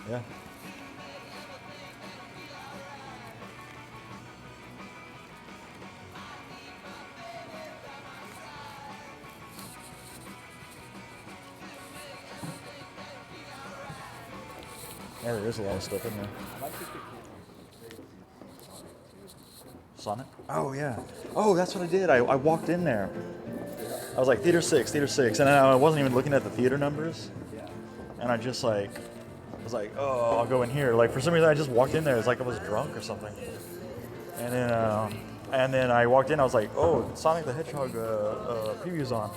Yeah. Yeah, there is a lot of stuff in there. Sonic? Oh, yeah. Oh, that's what I did. I walked in there. I was like, Theater 6. And I wasn't even looking at the theater numbers. And I just like, was like, oh, I'll go in here. Like, for some reason, I just walked in there. It's like I was drunk or something. And then I walked in. I was like, oh, Sonic the Hedgehog preview's on.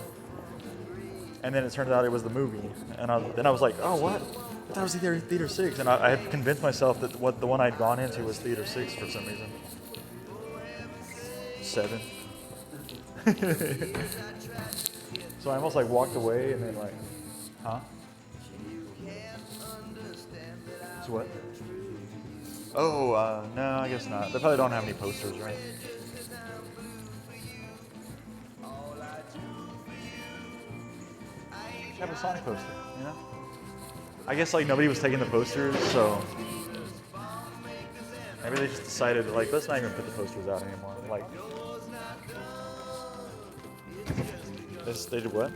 And then it turned out it was the movie. And then I was like, oh, what? I thought it was Theater 6. And I had convinced myself that the one I'd gone into was Theater 6 for some reason. 7. So I almost like walked away and then like, huh? So what? Oh, no, I guess not. They probably don't have any posters, right? Should have a Sonic poster, you know? I guess like nobody was taking the posters, so maybe they just decided like, let's not even put the posters out anymore. Like, they did what?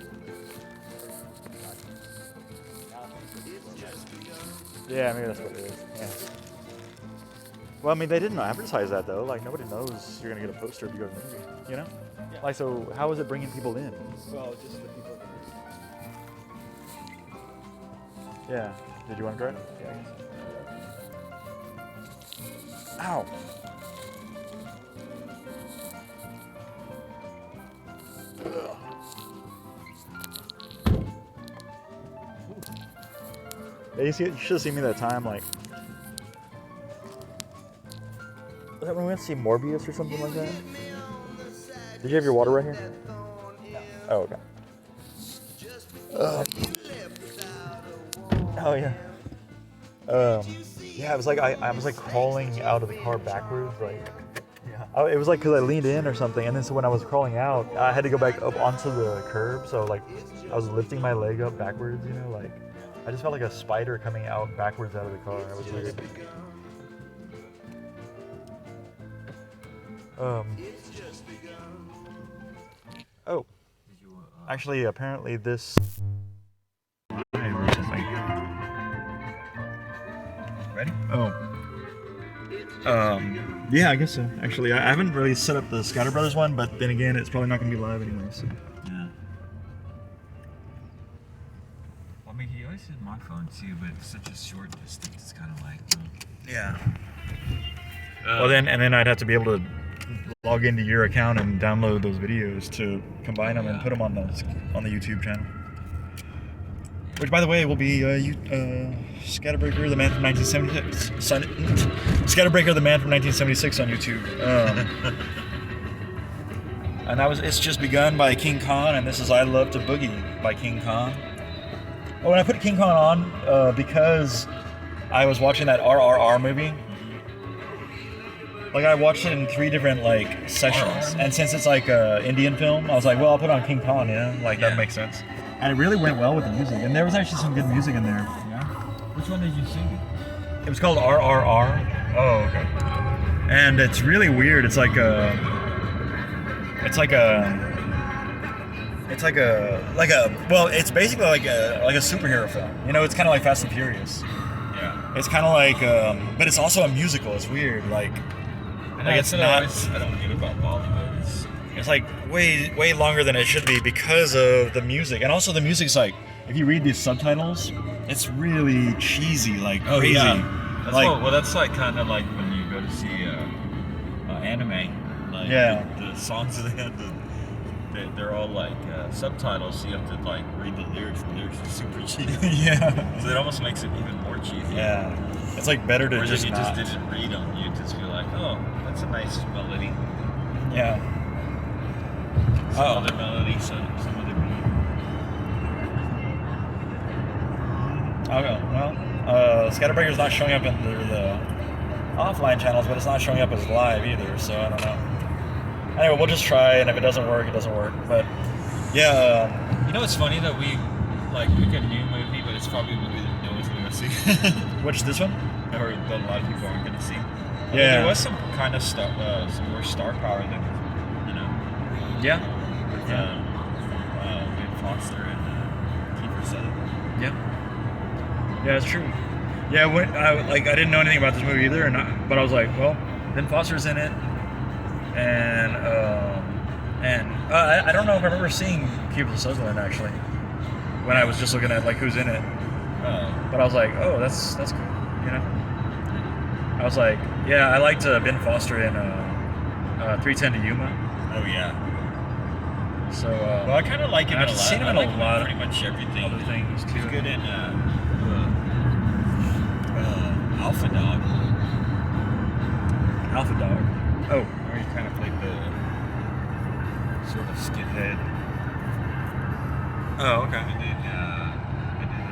Yeah, maybe that's what it is. Yeah. Well, I mean, they didn't advertise that though. Like, nobody knows you're gonna get a poster if you go to the movie. You know? Yeah. Like, so how is it bringing people in? Well, just the people. Yeah. Did you want to try it? Yeah. Ow. Ugh. Yeah, you should have seen me that time, like, was that when we went to see Morbius or something like that? Did you have your water right here? No. Oh, okay. Oh yeah. Yeah, it was like I was like crawling out of the car backwards, like. Yeah. It was like because I leaned in or something, and then so when I was crawling out, I had to go back up onto the curb. So like, I was lifting my leg up backwards, you know, like. I just felt like a spider coming out backwards out of the car. It was weird. Oh. Actually, apparently this. Ready? Oh. Yeah, I guess so. Actually, I haven't really set up the ScatterBreaker one, but then again, it's probably not going to be live anyway, so. Yeah. Well, I mean, he always did my phone too, but it's such a short distance. It's kind of like. Yeah. Well, then I'd have to be able to log into your account and download those videos to combine them and put them on the YouTube channel. Which, by the way, will be ScatterBreaker the Man from 1976. ScatterBreaker the Man from 1976 on YouTube. And it's just begun by King Khan, and this is I Love to Boogie by King Khan. Oh, and I put King Khan on because I was watching that RRR movie. Like, I watched it in 3 different like sessions, and since it's like a Indian film, I was like, well, I'll put on King Khan, you know, like that makes sense. And it really went well with the music, and there was actually some good music in there. Yeah. Which one did you sing? It was called RRR. Oh, okay. And it's really weird. It's like a well, it's basically like a superhero film. You know, it's kind of like Fast and Furious. Yeah. It's kind of like, but it's also a musical. It's weird, like. Like it's not. I don't get about Bollywood. It's like way longer than it should be because of the music, and also the music's like, if you read these subtitles, it's really cheesy, like crazy. Yeah. That's like kind of like when you go to see anime. Like the songs that they had, they're all like subtitles, so you have to like read the lyrics. The lyrics are super cheesy. Yeah. So it almost makes it even more cheesy. Yeah. It's like better to just not. Just didn't read them. You just feel like, oh, that's a nice melody. Yeah. Some other melody, some other beat. Okay, well, ScatterBreaker's not showing up in the offline channels, but it's not showing up as live either, so I don't know. Anyway, we'll just try, and if it doesn't work, it doesn't work. But, yeah. You know what's funny, that we pick a new movie, but it's probably a movie that no one's going to see. Which, this one? or that a lot of people aren't going to see. I mean, Yeah. there was some kind of some more star power than, you know, Yeah. with Ben Foster and Kiefer Sutherland. Yeah. Yeah, it's true. Yeah, I didn't know anything about this movie either, but I was like, well, Ben Foster's in it, and I don't know if I remember seeing Kiefer Sutherland actually when I was just looking at like who's in it. But I was like, oh, that's cool, you know. I was like, yeah, I liked Ben Foster in 310 to Yuma. Oh yeah. So Well, I kind of like him. I've in a lot. seen him I in like a lot of pretty much everything. other things too. He's good in Alpha Dog. Alpha Dog. Oh, Where he kind of played the sort of skinhead. oh, okay. And then,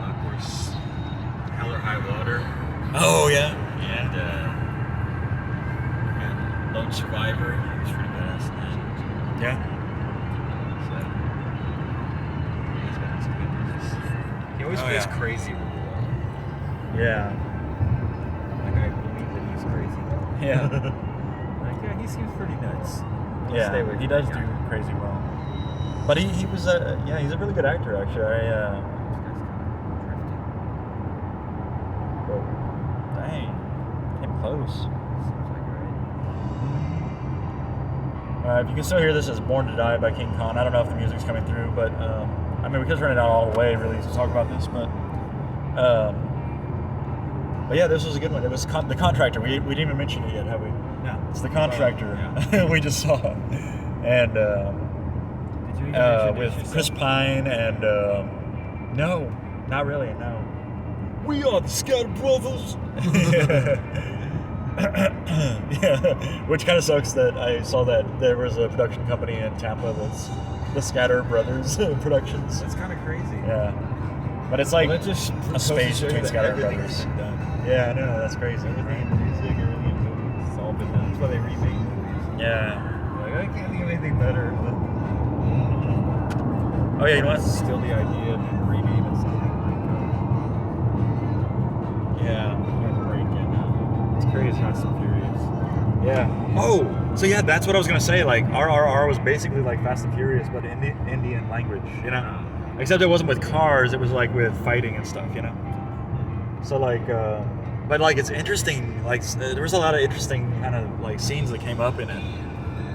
of course, Hell or High Water. Oh yeah. And Lone Survivor. He was pretty badass in that. Yeah. So, he's been in some good movies. He always Oh, plays yeah. crazy really well. Yeah. Like, I believe that he's crazy. Yeah. Like, yeah, he seems pretty nuts. Stay Yeah. with He him. does Yeah. do crazy well. But he was he's a really good actor actually. Whoa. Dang. Came close. If you can still hear this, it's Born to Die by King Khan. I don't know if the music's coming through, but I mean, we could turn it down all the way really to talk about this, but yeah, this was a good one. It was The Contractor. We didn't even mention it yet, have we? No. It's The Contractor. Yeah. We just saw, and Did you even with Chris Pine and no, not really, no. We are the ScatterBreakers. Yeah, which kind of sucks that I saw that there was a production company in Tampa that's the Scatter Brothers Productions. That's kind of crazy. Yeah, but it's like That just a space between Scatter Brothers. Done. Yeah, I know, that's crazy. Everything in music, everything in movies, it's all been done. That's why they remake movies. Yeah. Like, I can't think of anything better. Oh yeah, you know what? Still the idea of remake even something like Yeah. Breaking. It's crazy. Fast and Furious. Yeah. Oh, so yeah, that's what I was gonna say. Like RRR was basically like Fast and Furious, but in the Indian language, you know. Except it wasn't with cars; it was like with fighting and stuff, you know. So like, but like it's interesting. Like there was a lot of interesting kind of like scenes that came up in it.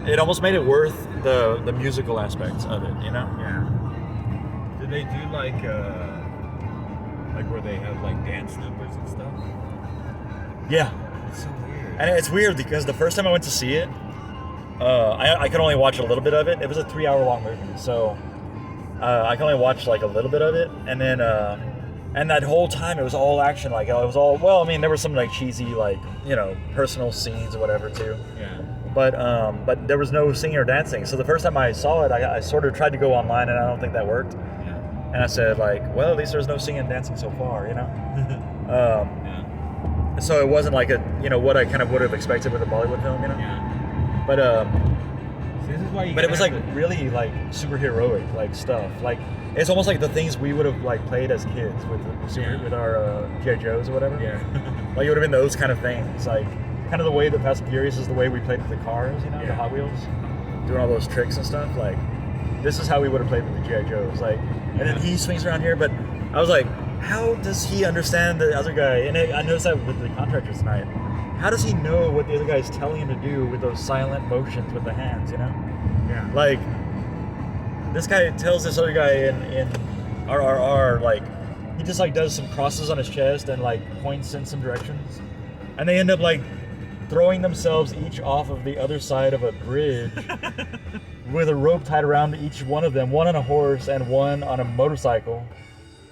It almost made it worth the musical aspects of it, you know. Yeah. Did they do like where they have like dance numbers and stuff? Yeah. It's so weird. And it's weird because the first time I went to see it, I could only watch a little bit of it. It was a 3-hour-long movie, so I could only watch like a little bit of it, and then and that whole time it was all action. Like it was all well. I mean, there were some like cheesy like personal scenes or whatever too. Yeah. But there was no singing or dancing. So the first time I saw it, I sort of tried to go online, and I don't think that worked. Yeah. And I said like, well, at least there's no singing and dancing so far, you know. Yeah. So it wasn't like a what I kind of would have expected with a Bollywood film, you know. Yeah. But See, this is why you but it was like gotta have really like superheroic like stuff. Like it's almost like the things we would have like played as kids with with our G.I. Joes or whatever. Yeah. Like it would have been those kind of things. Like kind of the way that Fast and Furious is the way we played with the cars, the Yeah. Hot Wheels, doing all those tricks and stuff. Like this is how we would have played with the G.I. Joes. Like and then he swings around here, but I was like, how does he understand the other guy? And I noticed that with the Contractors tonight. How does he know what the other guy is telling him to do with those silent motions with the hands, you know? Yeah. Like, this guy tells this other guy in RRR, like, he just, like, does some crosses on his chest and, like, points in some directions. And they end up, like, throwing themselves each off of the other side of a bridge with a rope tied around each one of them, one on a horse and one on a motorcycle.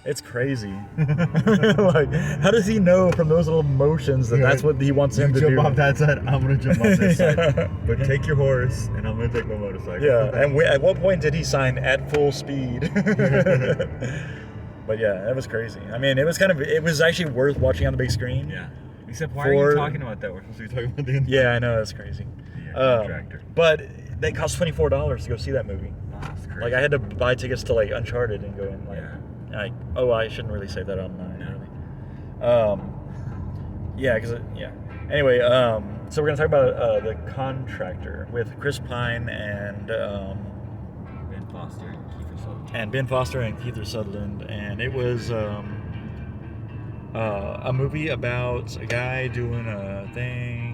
It's crazy. Like, how does he know from those little motions that that's what he wants him to do? Jump off that side, I'm gonna jump off this side. But take your horse, and I'm gonna take my motorcycle. Yeah, and at what point did he sign at full speed? But yeah, that was crazy. I mean, it was actually worth watching on the big screen. Yeah. Except why are you talking about that? We're supposed to be talking about the end. Yeah, I know, that's crazy. Yeah, Contractor. But they cost $24 to go see that movie. Oh, that's crazy. Like I had to buy tickets to like Uncharted and go in. Like, Yeah. I shouldn't really say that online. No. Really. Yeah, Anyway, so we're gonna talk about The Contractor with Chris Pine and Ben Foster and Kiefer Sutherland. Kiefer Sutherland, and it was a movie about a guy doing a thing.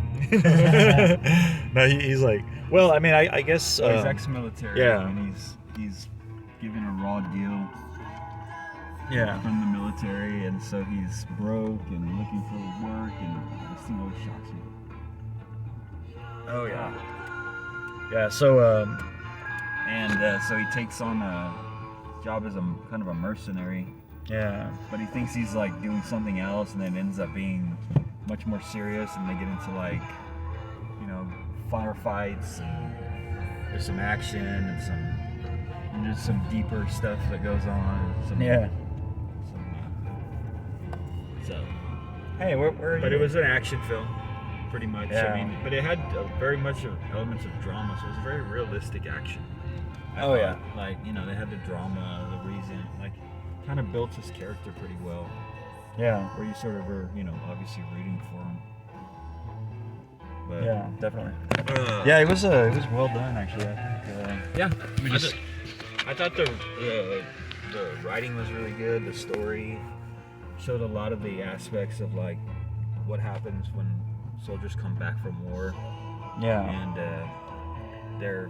No, he's like, well, I mean, I guess He's ex-military. yeah. And he's given a raw deal. Yeah. From the military, and so he's broke and looking for work, and this thing always shocks me. Oh yeah. Yeah. So so he takes on a job as a kind of a mercenary. yeah. But he thinks he's like doing something else, and then ends up being much more serious, and they get into like, firefights, and there's some action and there's some deeper stuff that goes on. So. Hey, where are you? But it was an action film, pretty much. Yeah. I mean, but it had very much of elements of drama, so it was very realistic action. I thought, like, they had the drama, the reason, like, kind of built his character pretty well. Yeah. Where you sort of were, obviously rooting for him. But, Yeah, definitely. Yeah, it was well done actually. I think. Yeah. I thought the writing was really good. The story showed a lot of the aspects of like what happens when soldiers come back from war. Yeah. And their,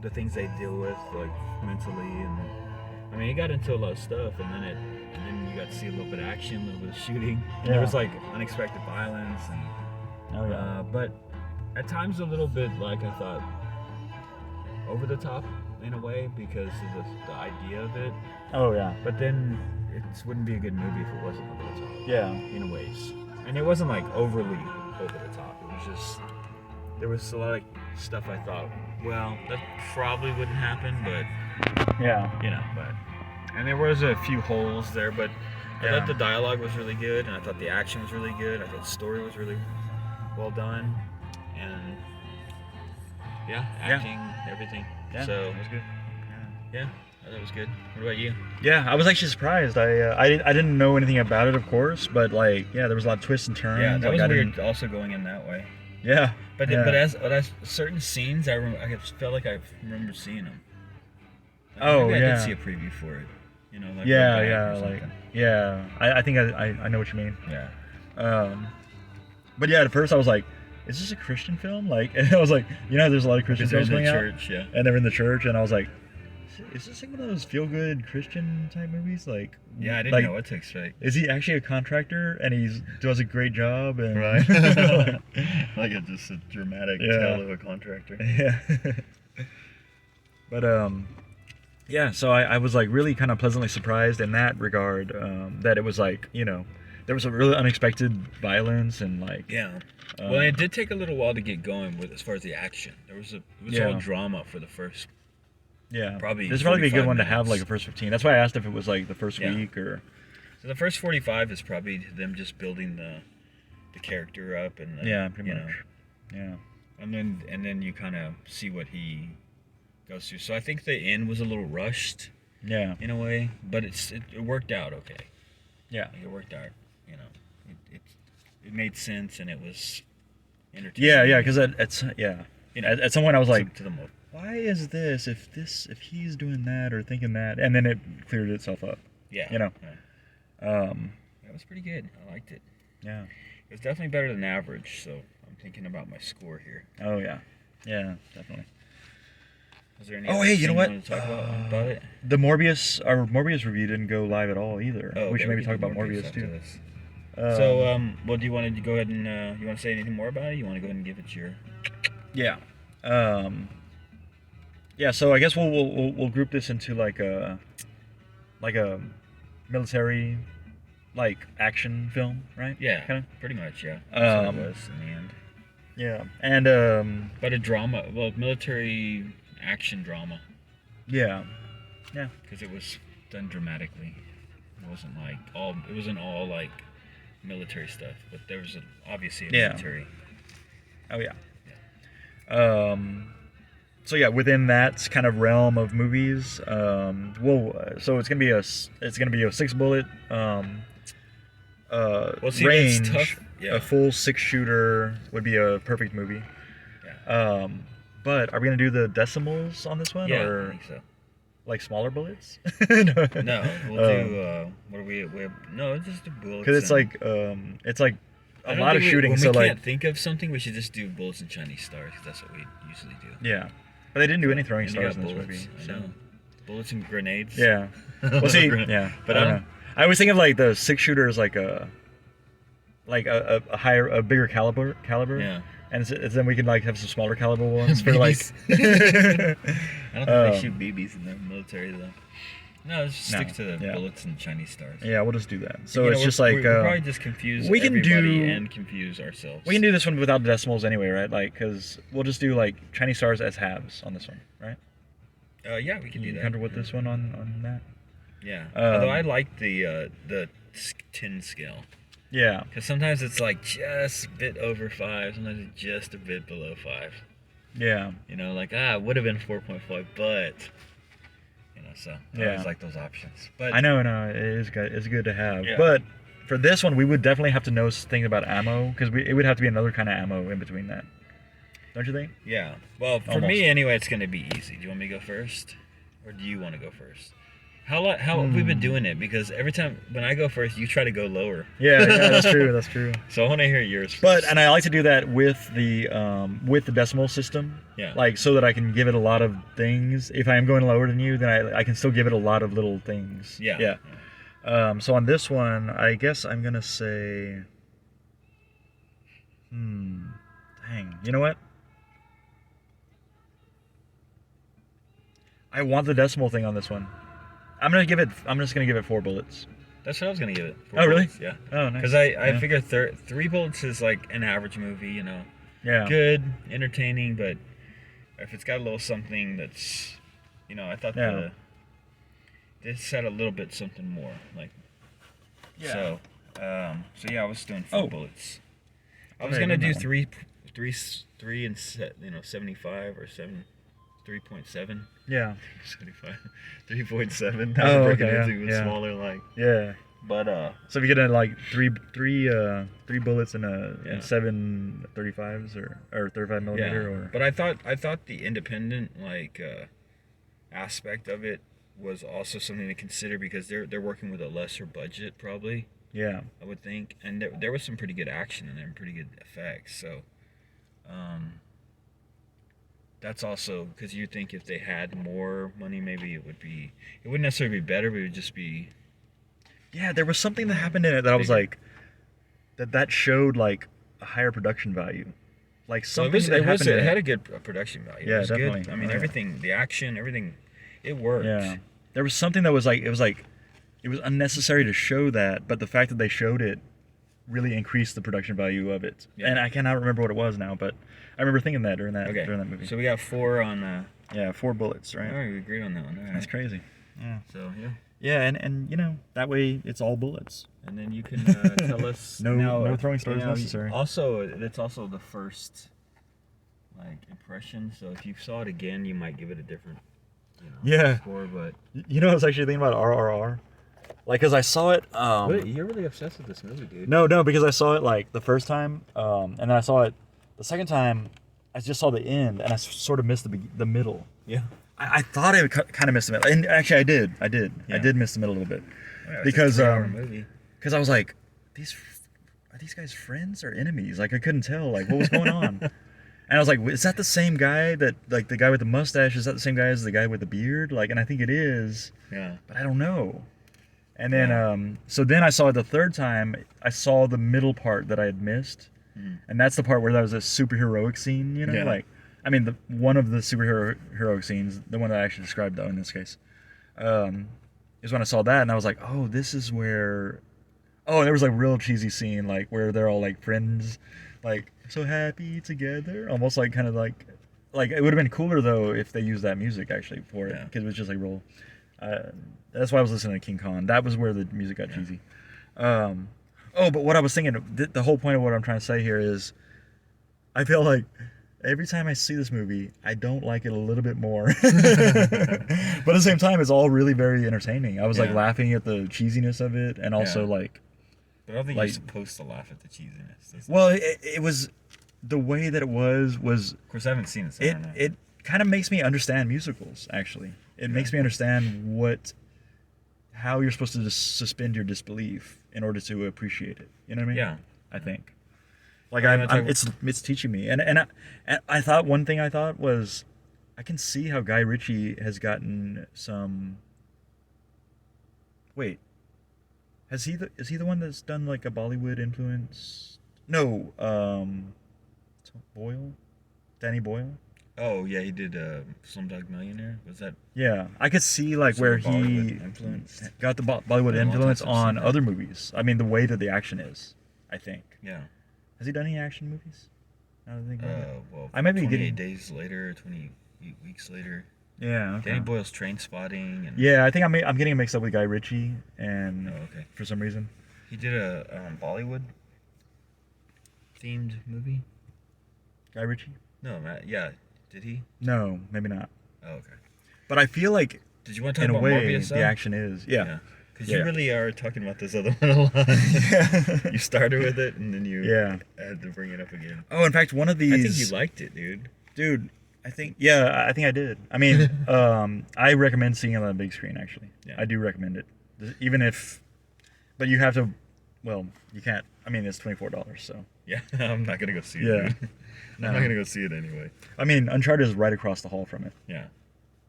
the things they deal with, like mentally, and I mean, it got into a lot of stuff, and then you got to see a little bit of action, a little bit of shooting. And there was like unexpected violence, and but at times a little bit, like, I thought, over the top in a way because of the idea of it. Oh yeah. But then it wouldn't be a good movie if it wasn't over the top. Yeah. In ways. And it wasn't like overly over the top. It was just, there was a lot of stuff I thought, well, that probably wouldn't happen, but Yeah. and there was a few holes there, but I thought the dialogue was really good, and I thought the action was really good. I thought the story was really well done, and acting, everything. Yeah. So it was good. yeah, I thought it was good. What about you? Yeah, I was actually surprised. I didn't know anything about it, of course, but like, there was a lot of twists and turns. Yeah, that like, was weird. Also going in that way. Yeah. But as certain scenes, I felt like I remember seeing them. Maybe I did see a preview for it. Like I think I know what you mean. Yeah. But yeah, at first I was like, is this a Christian film? Like, and I was like, there's a lot of Christian films going church, out, and they're in the church, and I was like, is this like one of those feel-good Christian type movies? Like, yeah, I didn't know what to expect. Is he actually a contractor and he does a great job? And right. Like just a dramatic tale of a contractor. Yeah. But so I was like really kind of pleasantly surprised in that regard, that it was like, there was a really unexpected violence and like. Yeah. Well, it did take a little while to get going with as far as the action. It was all drama for the first. Yeah. Probably. This would probably be a good one to have like a first 15. That's why I asked if it was like the first week or. So the first 45 is probably them just building the character up and. Pretty much. Yeah. And then you kind of see what he goes through. So I think the end was a little rushed. Yeah. In a way, but it worked out okay. Yeah. It worked out. It made sense, and it was entertaining. Yeah, because at some point I was like, to the most. Why is this? If he's doing that or thinking that, and then it cleared itself up. Yeah. Yeah. That was pretty good. I liked it. Yeah. It was definitely better than average. So I'm thinking about my score here. Oh yeah. Yeah, definitely. Was there any? Oh hey, you know what? To talk about it? The our Morbius review didn't go live at all either. We should maybe talk about Morbius too. So, well, do you want to go ahead and you want to say anything more about it? You want to go ahead and give it your? Yeah. Yeah. So I guess we'll group this into like a military, like action film, right? Yeah. Kind of. Pretty much. Yeah. That's what it was in the end. Yeah. And But a drama, military action drama. Yeah. Yeah. Because it was done dramatically. It wasn't all like military stuff, but there was obviously a military. Oh yeah. So yeah, within that kind of realm of movies, so it's gonna be a 6 bullet see, range, that's tough. Yeah. a full 6-shooter would be a perfect movie. Yeah. But are we gonna do the decimals on this one, Yeah, or I think so. like smaller bullets? No, we'll do. What are we have? No, just do bullets. Because it's like a lot of shooting. When so we like, can't think of something, we should just do bullets and Chinese stars. Because that's what we usually do. yeah, but they didn't do any throwing And you stars got in this bullets, movie. I So. know. Bullets and grenades. Yeah. Well, see, yeah, But I don't know. I always think of like the 6-shooter as like a higher, a bigger caliber. Yeah. And then we can like have some smaller caliber ones for like. I don't think they shoot BBs in the military though. No, let's just stick to the bullets and Chinese stars. Yeah, we'll just do that. So You it's know, just like we'll probably just confuse we can everybody do- and confuse ourselves. we can do this one without the decimals anyway, right? Like, because we'll just do like Chinese stars as halves on this one, right? Yeah, we can do You that. comfortable with this one on that? Yeah. Although I like the 10 scale. Yeah. Because sometimes it's like just a bit over 5, sometimes it's just a bit below 5. Yeah. You know, like, it would have been 4.5, but, you know, so I always like those options. But I know, it is good. It's good to have. Yeah. But for this one, we would definitely have to know things about ammo, because it would have to be another kind of ammo in between that. Don't you think? Yeah. Well, for Almost. me, anyway, it's going to be easy. Do you want me to go first? Or do you want to go first? How have we been doing it? Because every time when I go first, you try to go lower. Yeah, that's true. That's true. So I want to hear yours first. But and I like to do that with the decimal system. Yeah. Like so that I can give it a lot of things. If I am going lower than you, then I can still give it a lot of little things. Yeah. Yeah. So on this one, I guess I'm gonna say. Dang. You know what? I want the decimal thing on this one. I'm just gonna give it 4 bullets. That's what I was going to give it. Oh, really? Bullets, yeah. Oh, nice. Because I figure 3 bullets is like an average movie, you know. Yeah. Good, entertaining, but if it's got a little something that's, you know, I thought this had a little bit something more. Like, Yeah. So yeah, I was doing 4 bullets. I was Okay, going to do good 3 and 75 or 3.7. Yeah. 3.7. Oh, Breaking okay, into even yeah. smaller, like. Yeah. But So if you get like three bullets in 7.35s or 35 millimeter or. But I thought the independent aspect of it was also something to consider because they're working with a lesser budget probably. Yeah. I would think, and there was some pretty good action in there and pretty good effects. So, that's also because you think if they had more money, maybe it wouldn't necessarily be better, but it would just be. Yeah, there was something that happened in it that I was like, that showed like a higher production value, like something that happened. It had a good production value. Yeah, it was definitely. Good. I mean, Oh, yeah. everything, the action, everything, it worked. Yeah, there was something that was like it was unnecessary to show that, but the fact that they showed it really increased the production value of it. Yeah. And I cannot remember what it was now, but I remember thinking that during that movie. So we got 4 on. Yeah, 4 bullets, right? All right, we agreed on that one. All right. That's crazy. Yeah. So yeah. Yeah, and you know that way it's all bullets. And then you can tell us. No throwing stars necessary. Also, it's also the first impression. So if you saw it again, you might give it a different score. But You know, I was actually thinking about RRR. Like, because I saw it. you're really obsessed with this movie, dude. No, because I saw it like the first time, and then I saw it the second time. I just saw the end, and I sort of missed the middle. Yeah. I thought I kind of missed the middle, and actually I did. Yeah. I did miss the middle a little bit Yeah, because movie. I was like, are these guys friends or enemies? Like I couldn't tell like what was going on. And I was like, is that the same guy that like the guy with the mustache? Is that the same guy as the guy with the beard? Like, and I think it is. Yeah. But I don't know. And then, so then I saw it the third time. I saw the middle part that I had missed, and that's the part where there was a superheroic scene. You know, Yeah. like, I mean, one of the superheroic scenes, the one that I actually described though in this case, is when I saw that, and I was like, oh, this is where. Oh, and there was like real cheesy scene, like where they're all like friends, like so happy together, almost like kind of like it would have been cooler though if they used that music actually for it, because it was just like real. That's why I was listening to King Kong. That was where the music got cheesy. But what I was thinking, the whole point of what I'm trying to say here is, I feel like every time I see this movie, I don't like it a little bit more. But at the same time, it's all really very entertaining. I was like laughing at the cheesiness of it, and also like But I don't think Like- you're supposed to laugh at the cheesiness. That's Well, it was the way that it was. of course, I haven't seen it. So I don't know. It kind of makes me understand musicals. Actually, it makes me understand how you're supposed to just suspend your disbelief in order to appreciate it. You know what I mean? Yeah. I think. Like Yeah, it's teaching me, and I thought one thing I thought was, I can see how Guy Ritchie has gotten some. Wait, is he the one that's done like a Bollywood influence? No, Boyle, Danny Boyle. Oh yeah, he did Slumdog Millionaire. Was that? Yeah, I could see like Sort where of he Bollywood influence? got the Bollywood Been a long time influence since I've on seen that. other movies. I mean, the way that the action is, I think. Yeah. Has he done any action movies? Now that I think about it. Well, I might be 28 getting- days later, 28 weeks later. Yeah. Okay. Danny Boyle's Train Spotting. And, Yeah, I think I'm getting mixed up with Guy Ritchie, and Oh, okay. for some reason. He did a Bollywood themed movie. Guy Ritchie? No, Matt. Yeah. Did he? No, maybe not. Oh, okay. But I feel like Did you want to talk in a about way Morbius? the action is Because Yeah. you really are talking about this other one a lot. You started with it and then you had to bring it up again. Oh, in fact, one of these. I think you liked it, dude. I think I did. I mean, I recommend seeing it on a big screen. Actually, Yeah. I do recommend it, even if. But you have to. Well, you can't. I mean, it's $24, so. Yeah, I'm not gonna go see it. Yeah. Dude. No. I'm not gonna go see it anyway. I mean, Uncharted is right across the hall from it, Yeah.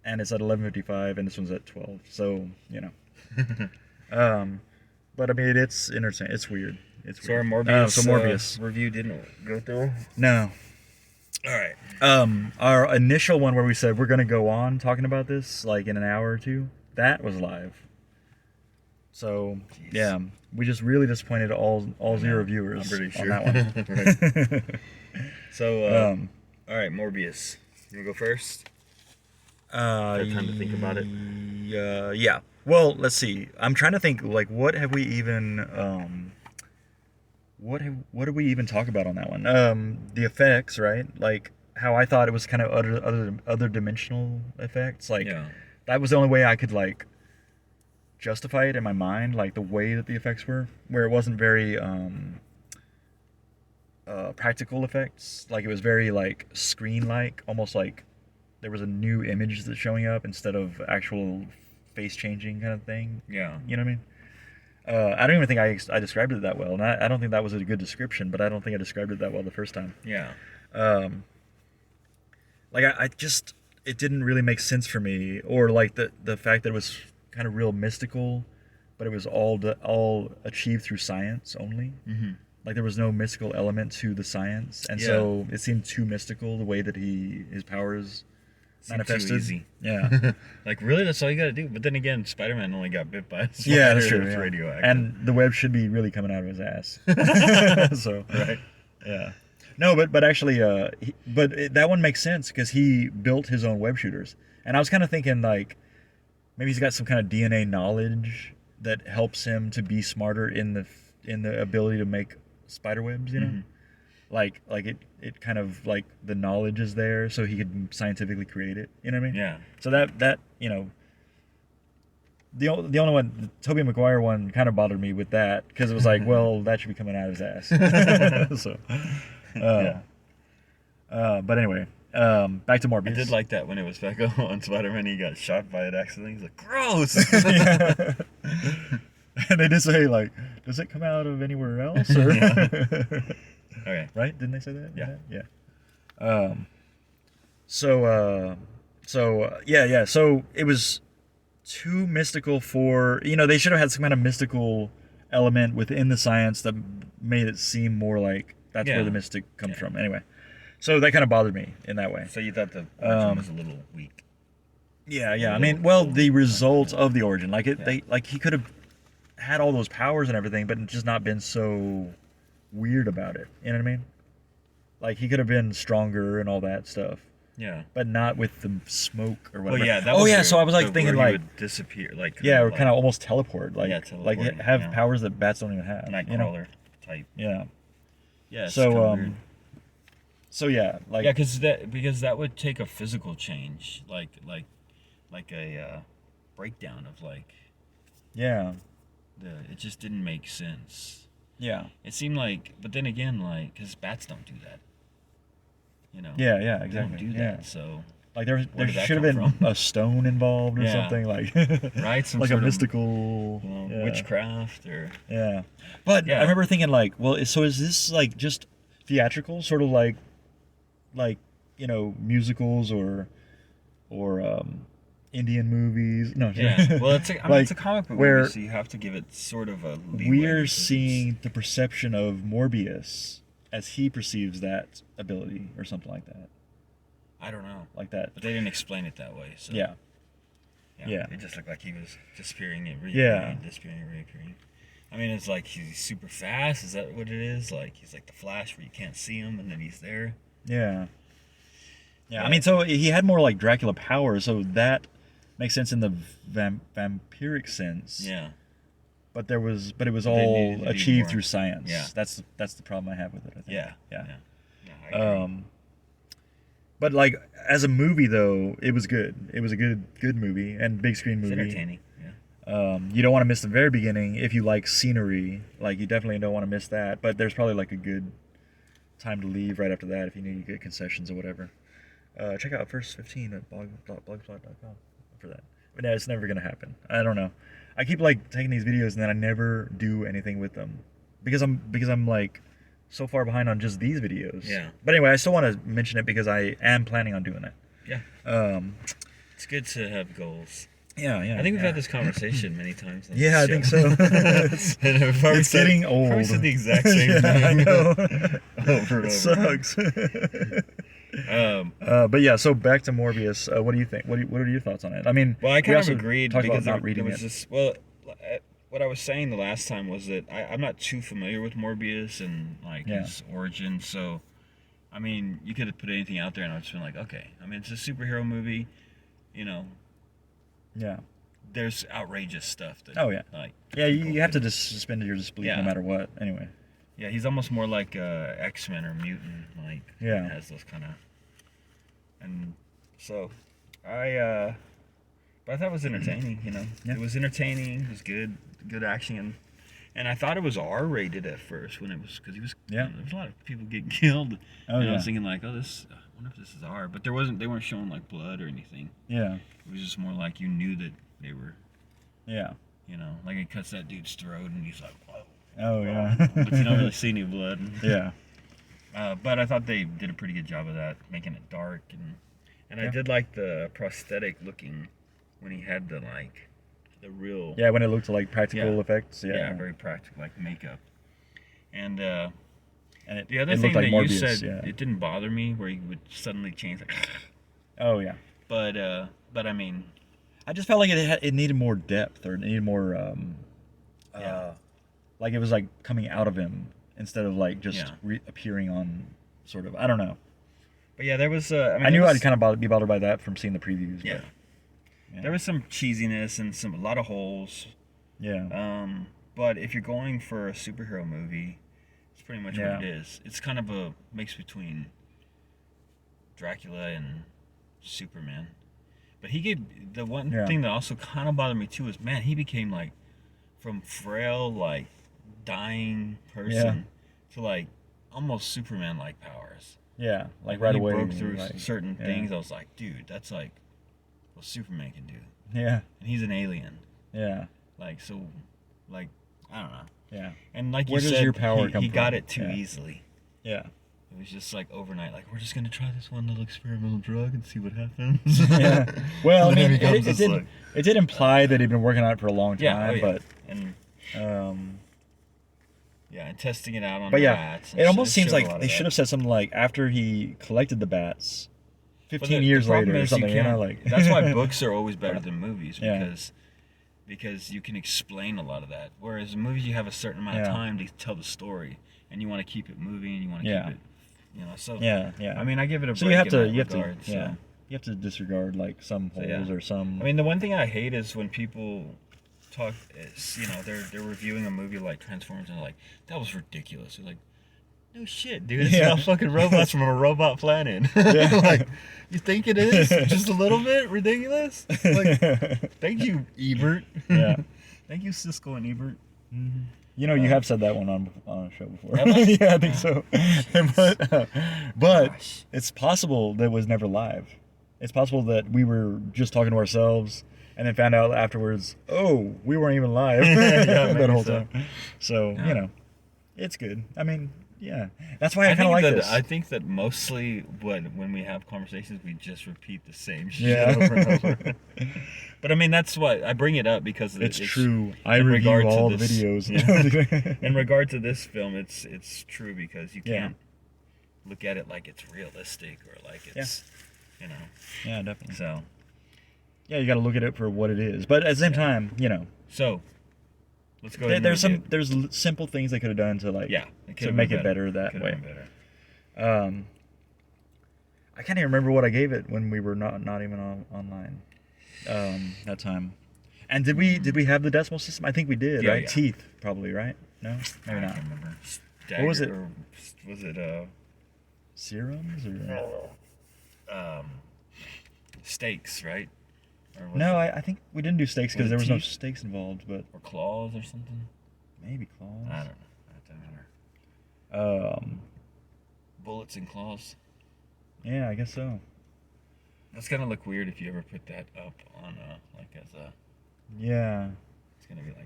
and it's at 11:55, and this one's at 12. So but I mean, it's entertaining. It's weird. It's So our weird. Morbius, review didn't go through. No. All right. Our initial one where we said we're gonna go on talking about this like in an hour or two, that was live. So Jeez. yeah, we just really disappointed all zero viewers I'm pretty sure. on that one. So, all right, Morbius. You wanna go first? Got time to think about it? Yeah. Well, let's see. I'm trying to think. Like, what have we even? What did we even talk about on that one? The effects, right? Like how I thought it was kind of other dimensional effects. Like Yeah. that was the only way I could like justify it in my mind. Like the way that the effects were, where it wasn't very practical effects. Like it was very like screen-like, almost like there was a new image that's showing up instead of actual face changing kind of thing. Yeah. You know what I mean? I don't even think I described it that well, and I don't think that was a good description, but I don't think I described it that well the first time. Yeah. Like I just it didn't really make sense for me, or like the fact that it was kind of real mystical, but it was all achieved through science only. Mm-hmm. Like there was no mystical element to the science, and so it seemed too mystical the way that his powers manifested. Too easy. Yeah. Like really, that's all you gotta do. But then again, Spider-Man only got bit by a spider. Yeah, that's true. It's Yeah. radioactive. And the web should be really coming out of his ass. So right. yeah. No, but actually, that one makes sense because he built his own web shooters, and I was kind of thinking like maybe he's got some kind of DNA knowledge that helps him to be smarter in the ability to make spider webs. You know, like it kind of like the knowledge is there, so he could scientifically create it. You know what I mean? Yeah. So that the only one, the Tobey Maguire one, kind of bothered me with that because it was like, well, that should be coming out of his ass. So, but anyway, back to Morbius. I did like that when it was back on Spider-Man. He got shot by it accidentally. He's like, gross. Yeah. And they did say like, does it come out of anywhere else? Or Okay. right? Didn't they say that? Yeah. Yeah. So it was too mystical for, they should have had some kind of mystical element within the science that made it seem more like that's where the mystic comes from. Anyway, so that kind of bothered me in that way. So you thought the origin was a little weak. Yeah. A I mean, little- the result of the origin, like Yeah. he could have had all those powers and everything, but just not been so weird about it. You know what I mean? Like he could have been stronger and all that stuff. Yeah. But not with the smoke or whatever. Well, yeah. That Oh was yeah, your- so I was like the- thinking where he like would disappear, like or kind of almost teleport, like Yeah, teleporting, have yeah. powers that bats don't even have. Nightcrawler type. Yeah. Yeah. It's So kinda weird. So yeah, like Yeah, because that would take a physical change, like a breakdown of like yeah. it just didn't make sense. Yeah. It seemed like, but then again, like, because bats don't do that. You know. Yeah, yeah, They exactly. don't do that. So. Like there did that should have come been from? a stone involved or Yeah. something like Right, some like a sort of, mystical witchcraft or But Yeah. I remember thinking like, well, so is this like just theatrical, sort of like you know, musicals or Indian movies? No, yeah. Well, it's like, it's a comic book where movie, so you have to give it sort of a leeway. we're because seeing the perception of Morbius as he perceives that ability or something like that. I don't know, Like that. but they didn't explain it that way. So Yeah. It just looked like he was disappearing and Yeah. disappearing and reappearing. I mean, it's like he's super fast. Is that what it is? Like he's like the Flash, where you can't see him, and then he's there. Yeah. Yeah, I mean, so he had more like Dracula powers, so that makes sense in the vampiric sense. Yeah. But it was They all needed to be achieved more- through science. Yeah. That's the problem I have with it, I think. Yeah. Yeah. I agree. But like as a movie though, it was good. It was a good movie and big screen It's movie. entertaining. Yeah. You don't want to miss the very beginning if you like scenery. Like you definitely don't want to miss that. But there's probably like a good time to leave right after that if you need to get concessions or whatever. Check out First 15 at blogspot.com for that. But no, it's never gonna happen. I don't know. I keep like taking these videos and then I never do anything with them because I'm like so far behind on just these videos. Yeah. But anyway, I still want to mention it because I am planning on doing it. Yeah. It's good to have goals. Yeah. I think we've had this conversation many times. On Yeah, I this think show. so. It's getting old. Probably said the exact same Yeah, I thing. know. Over and It over. sucks. Um, But yeah, so back to Morbius. What do you think? What are your thoughts on it? I mean, well, I we kind of also agreed talked because about not there reading was it. this. Well, what I was saying the last time was that I'm not too familiar with Morbius and like his origin. So, I mean, you could have put anything out there, and I've just been like, okay. I mean, it's a superhero movie. You know, Yeah. there's outrageous stuff that. Oh yeah. Like. Yeah, you people have to could- just suspend your disbelief Yeah. no matter what. Anyway. Yeah, he's almost more like X-Men or mutant. Like. Yeah. He has those kind of. And so, but I thought it was entertaining. You know, Yeah. it was entertaining. It was good action, and I thought it was R-rated at first when it was because he was. Yeah. You know, there was a lot of people getting killed. Oh and yeah. I was thinking like, oh, this. I wonder if this is R, but there wasn't. They weren't showing like blood or anything. Yeah. It was just more like you knew that they were. Yeah. You know, like it cuts that dude's throat, and he's like, whoa. Oh yeah. But you don't really see any blood. Yeah. But I thought they did a pretty good job of that, making it dark, and I did like the prosthetic looking when he had the real Yeah, when it looked like practical Yeah. effects. Yeah. yeah very practical like makeup. And And the other it thing looked like that you Morbius, said yeah. it didn't bother me where he would suddenly change like, Oh yeah. but I mean I just felt like it needed more depth or it needed more like it was like coming out of him instead of like just Yeah. appearing on sort of I don't know. but yeah there was I knew I'd kind of be bothered by that from seeing the previews. yeah. Yeah. There was some cheesiness and a lot of holes. Yeah. But if you're going for a superhero movie, it's pretty much Yeah. what it is. It's kind of a mix between Dracula and Superman. But he gave the one thing that also kind of bothered me too is man, he became like from frail like dying person to like almost Superman like powers. Yeah. Like when right he away. broke through like, certain things. I was like, dude, that's like what Superman can do. Yeah. And he's an alien. Yeah. Like so, like I don't know. Yeah. And like Where you does said, your power he come got from? it too Yeah. easily. Yeah. It was just like overnight. Like we're just gonna try this one little experimental drug and see what happens. Yeah. Well, I And then mean, it becomes this, it did imply that he'd been working on it for a long time, yeah, and but and testing it out on but yeah, rats. And it almost shit. seems Showed a like lot of they that. should have said something like after he collected the bats, But 15 the years problem later or is you something. You know, can't- like that's why books are always better than movies Yeah. because you can explain a lot of that. Whereas in movies you have a certain amount of Yeah. time to tell the story, and you want to keep it moving, and you want to Yeah. keep it, So yeah. I mean, I give it a So break you have in to that you have regard, to yeah. You have to disregard like some So, holes yeah. or some. I mean, the one thing I hate is when people talk is they're reviewing a movie like Transformers and they're like that was ridiculous. You're like, no shit, dude. It's Yeah. not fucking robots from a robot planet. Yeah. Like, you think it is just a little bit ridiculous? Like, thank you, Ebert. Yeah. Thank you, Siskel and Ebert. Mhm. You know, you have said that one on a show before. Have I? Yeah, I think so. but Gosh. it's possible that it was never live. It's possible that we were just talking to ourselves and then found out afterwards, oh, we weren't even live Yeah, that maybe whole so. time. So, Yeah. you know, it's good. I mean, yeah. That's why I kind of like this. I think that mostly when we have conversations, we just repeat the same shit Yeah. over and over. But I mean, that's why I bring it up, because It's true. I in review regard to all the this- videos. Yeah. In regard to this film, it's true, because you Yeah. can't look at it like it's realistic or like it's, you know. Yeah, definitely. So Yeah, you got to look at it for what it is. But at the same time, you know, let's go. Ahead and there's review it. there's simple things they could have done to like Yeah, it to could've make been it better that Could've way. been better. I can't even remember what I gave it when we were not even online that time. And did we have the decimal system? I think we did, Yeah, right? yeah. Teeth, probably, right? No, maybe I not. can't remember. What was it? Or was it Serums or steaks, right? Or was no? it- I think we didn't do steaks Was because it there was no teeth? steaks involved, but or claws or something. maybe claws. I don't know. That doesn't matter. Bullets and claws. Yeah, I guess so. That's gonna look weird if you ever put that up on like as a. Yeah. It's gonna be like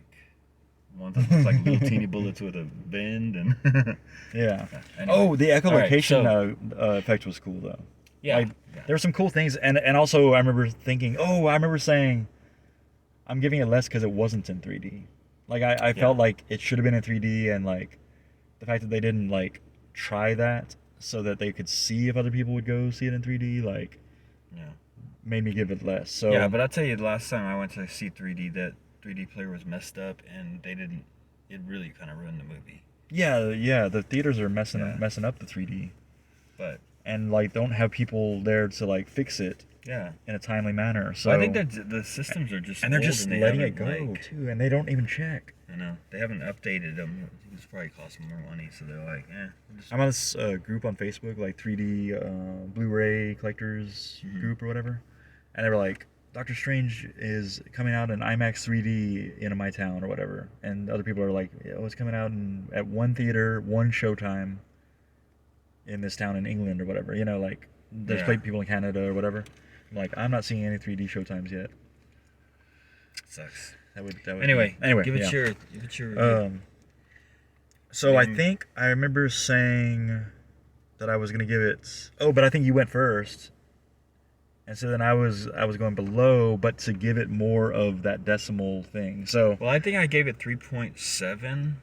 one that looks like little teeny bullets with a bend and. Yeah. Anyway. Oh, the echolocation Alright, effect was cool though. Yeah. Like, there were some cool things, and also I remember thinking, I remember saying, I'm giving it less because it wasn't in 3D. Like I felt like it should have been in 3D, and like the fact that they didn't like try that so that they could see if other people would go see it in 3D, like made me give it less. So Yeah, but I'll tell you, the last time I went to see 3D, that 3D player was messed up, and they didn't. It really kind of ruined the movie. yeah, the theaters are messing Yeah. up the 3D, But and like don't have people there to like fix it yeah, in a timely manner. So I think that the systems are just and they're old, just they letting it haven't, go like, too, and they don't even check. I know they haven't updated them. It's probably cost more money, so they're like, we'll just- I'm on this group on Facebook, like 3D Blu-ray collectors group or whatever, and they were like, Doctor Strange is coming out in IMAX 3D in my town or whatever, and other people are like, it's coming out at one theater, one showtime in this town in England or whatever. You know, like there's people in Canada or whatever. I'm like, I'm not seeing any 3D showtimes yet. sucks. That would Anyway, give it yeah. your review. So I think I remember saying that I was gonna give it. Oh, but I think you went first, and so then I was going below, but to give it more of that decimal thing. So Well, I think I gave it 3.7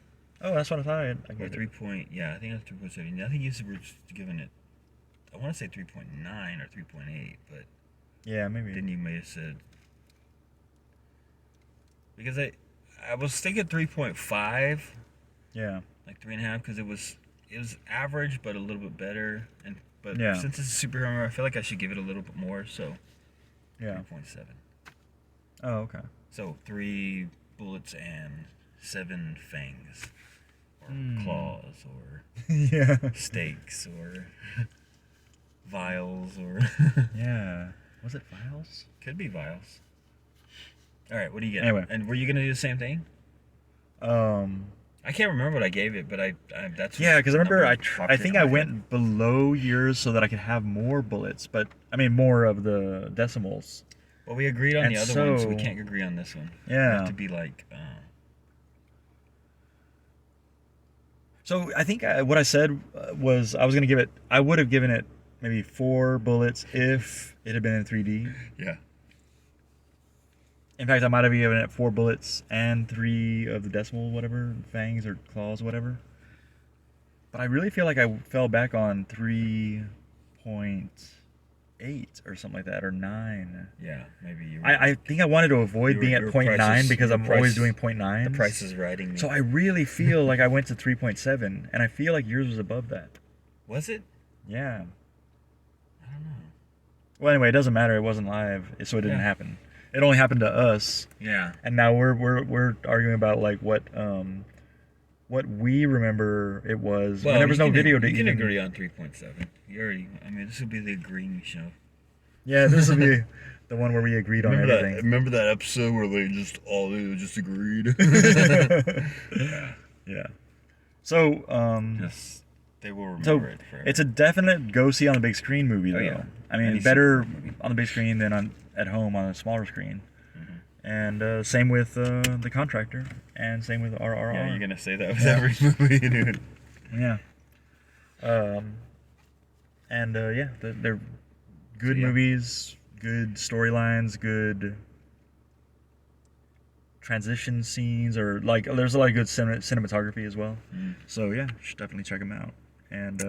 oh, that's what I thought. I or gave it. 3 point. Yeah, I think that's 3.7. I think you were just giving it. I want to say 3.9 or 3.8, but Yeah, maybe. then you may have said, because I was thinking 3.5, Yeah. like 3.5, because it was average but a little bit better, but Yeah. since it's a superhero, I feel like I should give it a little bit more, so Yeah. 3.7. Oh, okay. So 3 bullets and 7 fangs, or claws, or Yeah. stakes, or vials, or Yeah. Was it Files? could be vials. All right, what do you get? Anyway. And were you gonna do the same thing? I can't remember what I gave it, but I that's Yeah, because I what remember number I popped think into I my went head. below yours so that I could have more bullets, but I mean more of the decimals. Well, we agreed on and the other one, so we so- can't agree on this one. Yeah. We have to be like. So I think what I said was I was gonna give it. I would have given it maybe 4 bullets if it had been in 3D. Yeah. In fact, I might have given it 4 bullets and 3 of the decimal whatever fangs or claws whatever. But I really feel like I fell back on 3.8 or something like that, or 9. Yeah, maybe you. I think I wanted to avoid being at your 0.9 price is- because your I'm price- always doing 0.9. The price is writing me. So I really feel like I went to 3.7, and I feel like yours was above that. Was it? Yeah. I don't know. Well, anyway, it doesn't matter. It wasn't live, so it didn't Yeah. happen. It only happened to us, Yeah. and now we're arguing about like what we remember it was. when there was no video to You can even. agree on 3.7. You already. I mean, this will be the agreeing show. Yeah, this will be the one where we agreed on everything. Remember that episode where they just agreed? Yeah. So, Just they will remember so it forever. it's a definite go see on the big screen movie, though. yeah. I mean, Any better superhero movie. on the big screen than at home on a smaller screen. Mhm. And same with The Contractor, and same with RRR. Yeah, you're gonna say that with Yeah. every movie, dude. Yeah. Yeah, they're good So, yeah. movies, good storylines, good transition scenes, or like there's a lot of good cinematography as well. Mm. So yeah, should definitely check them out. And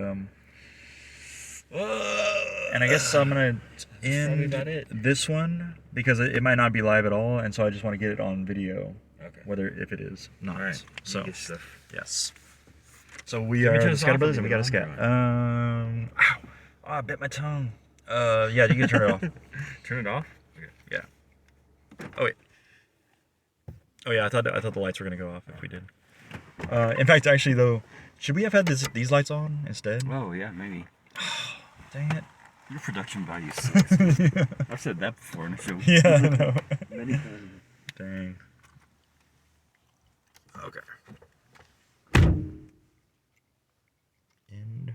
I guess I'm gonna probably end about it. this one because it might not be live at all, and so I just want to get it on video, Okay. whether if it is not. All right. So Good stuff. yes. So we Let me are turn the this off, Scatter I'll Brothers, do and we it got a scat. longer Ow! Oh, I bit my tongue. Yeah, you can turn it off. Turn it off. Okay. Yeah. Oh wait. Oh yeah, I thought the lights were gonna go off if we did. In fact, actually though, should we have had these lights on instead? Oh yeah, maybe. Dang it. Your production value sucks. I've said that before in the show. Yeah, I know. Many times. Dang. Okay. End.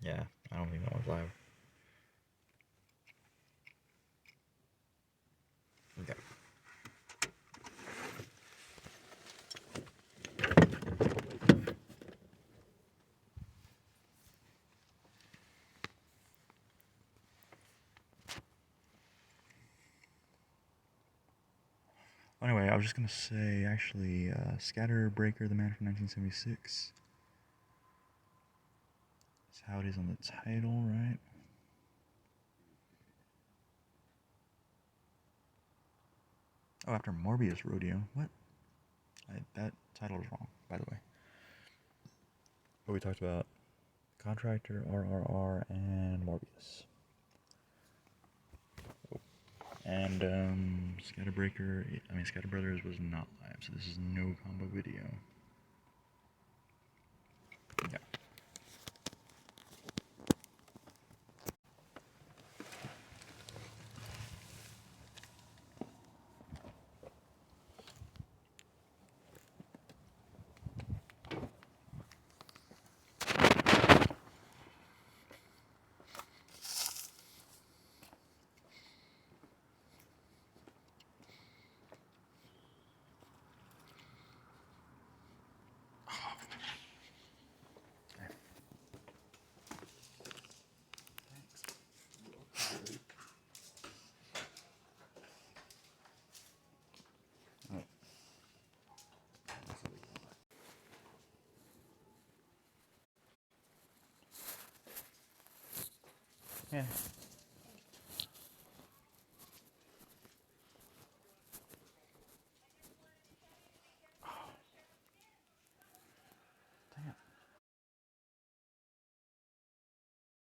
Yeah, I don't think that one's live. Okay. Anyway, I was just gonna say, actually, ScatterBreaker the Man from 1976. That's how it is on the title, right? Oh, after Morbius Rodeo. What? That title is wrong, by the way. But we talked about Contractor, RRR, and Morbius. And Scatter Brothers was not live, so this is no combo video. Yeah. Yeah.